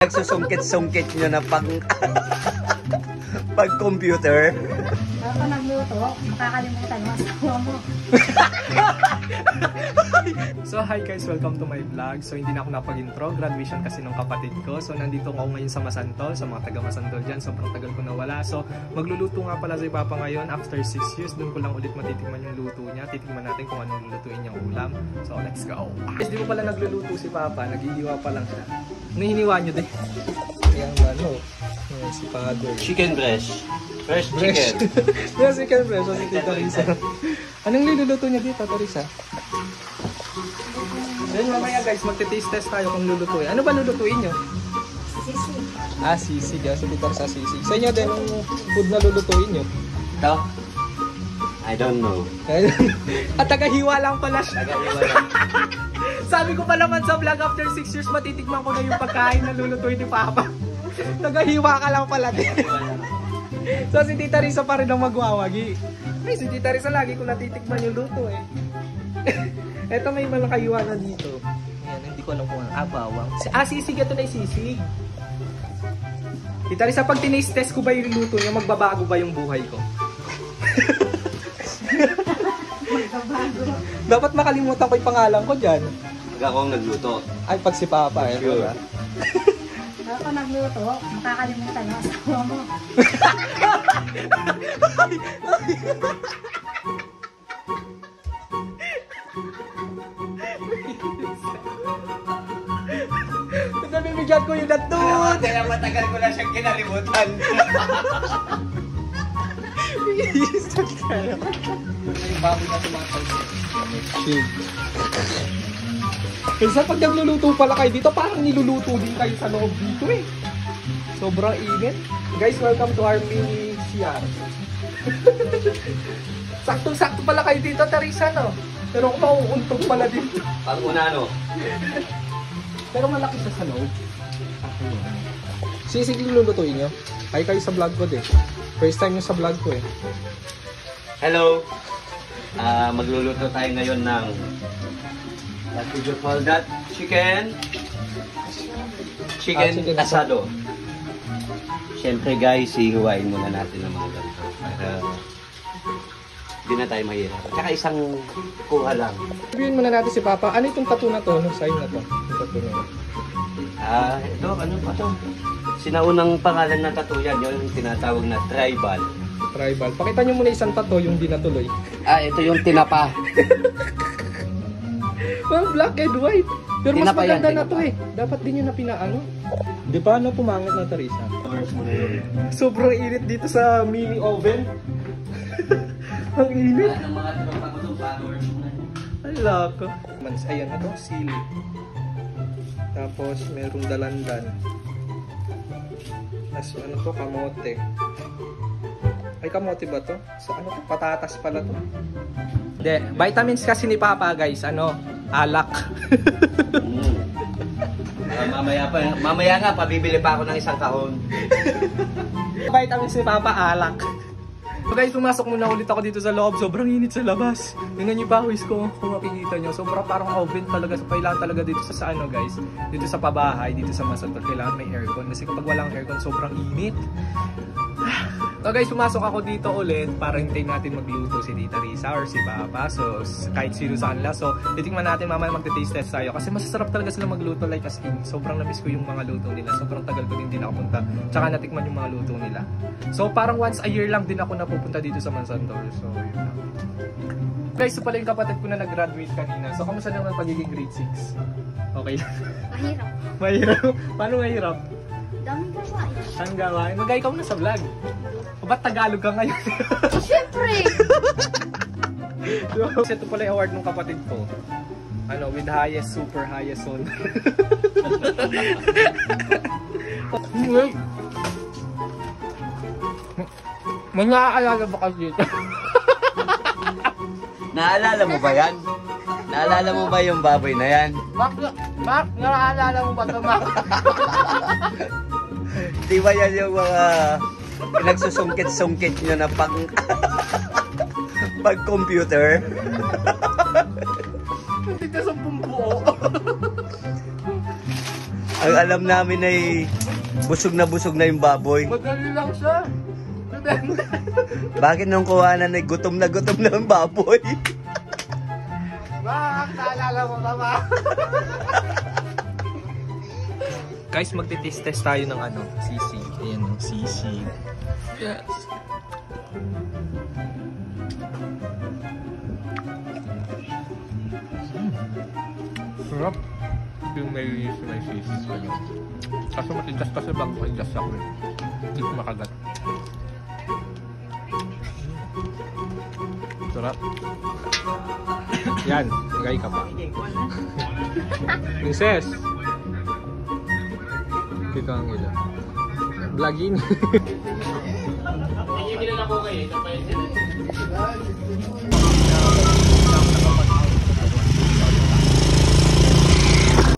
Nagsusungkit-sungkit nyo na pag computer. Ako nagluto, makakalimutan mo asawa mo. So hi guys, welcome to my vlog. So hindi na ako napag-intro, graduation kasi ng kapatid ko. So nandito ako ngayon sa Masantol, sa mga taga Masantol dyan. Sobrang tagal ko nawala. So magluluto nga pala si Papa ngayon after 6 years. Doon ko lang ulit matitikman yung luto niya. Titikman natin kung anong lulutuin niyang ulam. So let's go. Guys, di ko pala nagluluto si Papa, naghihiwa pa lang siya. Ano hiniwa niyo din? Ayan ano, si Father. Chicken breast. Fresh chicken. Yes, chicken breast. So si Tita Risa. Anong niluluto niya dito, Tita Risa? Then mamaya guys, magte-taste test tayo kung lulutuin. Ano ba lulutuin nyo? Sisig. Ah, sisig. So dito sa sisig. Sa inyo din, ang food na lulutuin nyo? Ito? I don't know. At tagahiwa lang pala siya. Tagahiwa lang. Sabi ko pa naman sa vlog, after 6 years, matitikman ko na yung pagkain na lulutuin ni Papa. Tagahiwa ka lang pala din. So si Tita Risa pa rin ang magwawagi. Ay, si Tita Risa lagi ko natitikman yung luto eh. Eto may malakayiwa na dito. Ayan, hindi ko alam kung ano. Bawang. Sisig. Ito na yung sisig. Tita Risa, pag tinaste test ko ba yung luto niya, magbabago ba yung buhay ko? Magbabago. Dapat makalimutan ko yung pangalan ko dyan. Pag ako ang nagluto. Ay, pag si Papa eh. Sure. Ako nagluto, makakalimutan mo asawa mo. Nabibigyan ko yung natut! Kaya matagal ko na siyang kinalimutan. Yung baboy na tumatawag. Shit. Kasi pag nagluluto pala kayo dito, parang niluluto din kayo sa loob dito eh. Sobrang init. Guys, welcome to our mini CR. Saktong-sakto pala kayo dito, Teresa, no? Pero kung mauuntog pala dito. Pag una, no? Pero malaki siya sa loob. Sisig lulutuin nyo. Ay kayo sa vlog ko din. First time nyo sa vlog ko eh. Hello. Magluluto tayo ngayon ng what did you call that? Chicken chicken asado. Siyempre guys, hihiwain muna natin ng mga ganito. Para hindi na tayo mahirap. Tsaka isang kuha lang. Sabihin muna natin si Papa, ano itong tattoo na to? Anong sign na to? Yung tattoo na yun. Ito, ano pa to? Sinaunang pangalan ng tattoo yan, yung tinatawag na tribal. Tribal. Pakita nyo muna isang tattoo, yung di natuloy. Ito yung tinapa. Well, black and white. Pero mas Tinapa yan, maganda na tinapa. to eh. Dapat din yun na pinaano. Di ba ano pumangit na Teresa? Sobrang init dito sa mini oven. Ang init. Ang mga tropa ko itong followers mo na. Ala ko. Ayan na to, sili. Tapos merong dalandan. Tapos ano to, kamote. Ay, kamote ba to? Sa ano to? Patatas pala to. Hindi, vitamins kasi ni Papa guys, ano, alak. Mamaya nga, pabibili pa ako ng isang kahon. Vitamins ni Papa, alak. So guys, pumasok muna ulit ako dito sa loob. Sobrang init sa labas. Tingnan niyo pawis ko kung makikita niyo. Sobrang parang oven talaga. Kailangan talaga dito sa ano guys. Dito sa pabahay, dito sa Masantol. Kailangan may aircon. Kasi kapag walang aircon, sobrang init. So guys, pumasok ako dito ulit para hintayin natin magluto si Tita Risa or si Papa. So kahit sino sa kanila. So titingnan natin mamaya magte-taste test tayo. Kasi masasarap talaga sila magluto like as in. Sobrang namiss ko yung mga luto nila. Sobrang tagal ko din nakapunta. Tsaka natikman yung mga luto nila. So parang once a year lang din ako napupunta dito sa Masantol. So yun lang. Guys, so pala yung kapatid ko na nag-graduate kanina. So kamusta naman pagiging grade 6? Okay lang. Mahirap. Mahirap? Paano mahirap? Daming gawain. Ang gawain? Magay ikaw na sa vlog. O ba't Tagalog ka ngayon? Siyempre! So, ito pala yung award ng kapatid ko. Ano, with highest, super highest honor. May naaalala ba kasi dito? Naalala mo ba yan? Naalala mo ba yung baboy na yan? Mark, naaalala mo ba ito, Mark? Di ba yan yung mga nagsusungkit-sungkit nyo na pag computer? Dito sa buo. Ang alam namin ay busog na yung baboy. Madali lang siya. Bakit nung kuhanan ay gutom na yung baboy? Bak, naalala mo ka ba? Guys, magti-test tayo ng ano, sisig. Ayan yung sisig. Yes. Sarap. Yung may sisig pa yun. Kaso matigas kasi bago matigas ako eh. Hindi ko makagat. Sarap. Yan, lagay ka pa. Princess! Kita ang ila. Vlogging. Hindi kilala ko kayo.